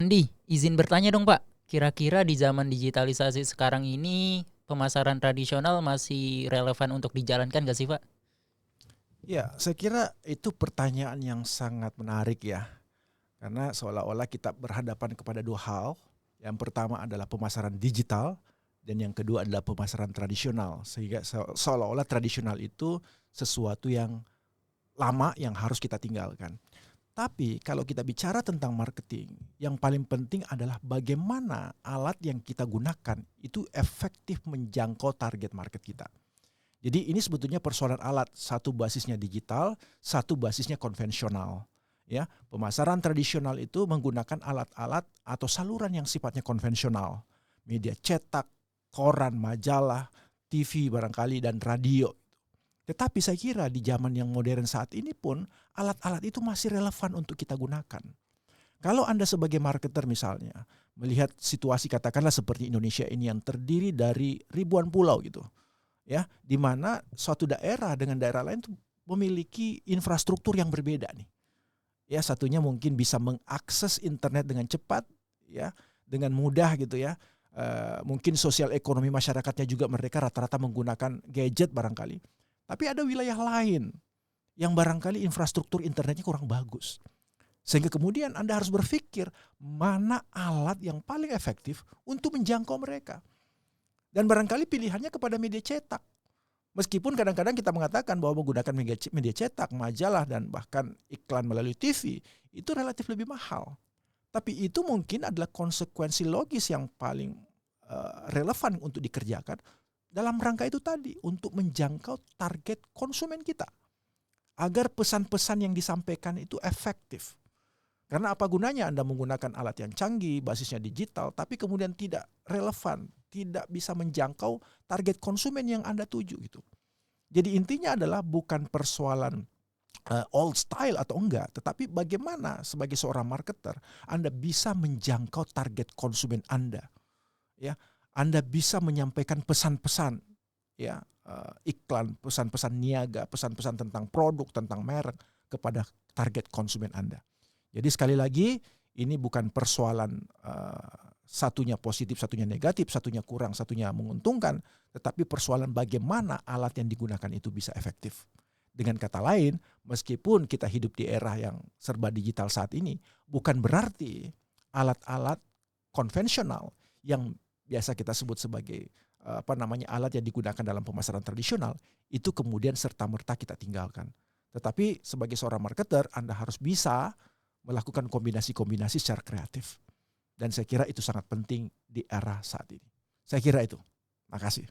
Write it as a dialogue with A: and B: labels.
A: Andi, izin bertanya dong Pak, kira-kira di zaman digitalisasi sekarang ini pemasaran tradisional masih relevan untuk dijalankan nggak sih Pak?
B: Ya, saya kira itu pertanyaan yang sangat menarik ya. Karena seolah-olah kita berhadapan kepada dua hal. Yang pertama adalah pemasaran digital dan yang kedua adalah pemasaran tradisional. Sehingga seolah-olah tradisional itu sesuatu yang lama yang harus kita tinggalkan. Tapi kalau kita bicara tentang marketing, yang paling penting adalah bagaimana alat yang kita gunakan itu efektif menjangkau target market kita. Jadi ini sebetulnya persoalan alat, satu basisnya digital, satu basisnya konvensional. Ya, pemasaran tradisional itu menggunakan alat-alat atau saluran yang sifatnya konvensional, media cetak, koran, majalah, TV barangkali dan radio. Tetapi saya kira di zaman yang modern saat ini pun alat-alat itu masih relevan untuk kita gunakan. Kalau Anda sebagai marketer misalnya melihat situasi katakanlah seperti Indonesia ini yang terdiri dari ribuan pulau gitu, ya, di mana suatu daerah dengan daerah lain tuh memiliki infrastruktur yang berbeda nih. Ya, satunya mungkin bisa mengakses internet dengan cepat, ya, dengan mudah gitu ya. Mungkin sosial ekonomi masyarakatnya juga mereka rata-rata menggunakan gadget barangkali. Tapi ada wilayah lain yang barangkali infrastruktur internetnya kurang bagus. Sehingga kemudian Anda harus berpikir mana alat yang paling efektif untuk menjangkau mereka. Dan barangkali pilihannya kepada media cetak. Meskipun kadang-kadang kita mengatakan bahwa menggunakan media cetak, majalah, dan bahkan iklan melalui TV, itu relatif lebih mahal. Tapi itu mungkin adalah konsekuensi logis yang paling relevan untuk dikerjakan dalam rangka itu tadi, untuk menjangkau target konsumen kita. Agar pesan-pesan yang disampaikan itu efektif. Karena apa gunanya Anda menggunakan alat yang canggih, basisnya digital, tapi kemudian tidak relevan, tidak bisa menjangkau target konsumen yang Anda tuju gitu. Jadi intinya adalah bukan persoalan old style atau enggak, tetapi bagaimana sebagai seorang marketer Anda bisa menjangkau target konsumen Anda. Ya, Anda bisa menyampaikan pesan-pesan, ya, iklan, pesan-pesan niaga, pesan-pesan tentang produk, tentang merek kepada target konsumen Anda. Jadi sekali lagi ini bukan persoalan satunya positif, satunya negatif, satunya kurang, satunya menguntungkan, tetapi persoalan bagaimana alat yang digunakan itu bisa efektif. Dengan kata lain, meskipun kita hidup di era yang serba digital saat ini, bukan berarti alat-alat konvensional yang biasa kita sebut sebagai alat yang digunakan dalam pemasaran tradisional itu kemudian serta-merta kita tinggalkan. Tetapi sebagai seorang marketer, Anda harus bisa melakukan kombinasi-kombinasi secara kreatif. Dan saya kira itu sangat penting di era saat ini. Saya kira itu. Makasih.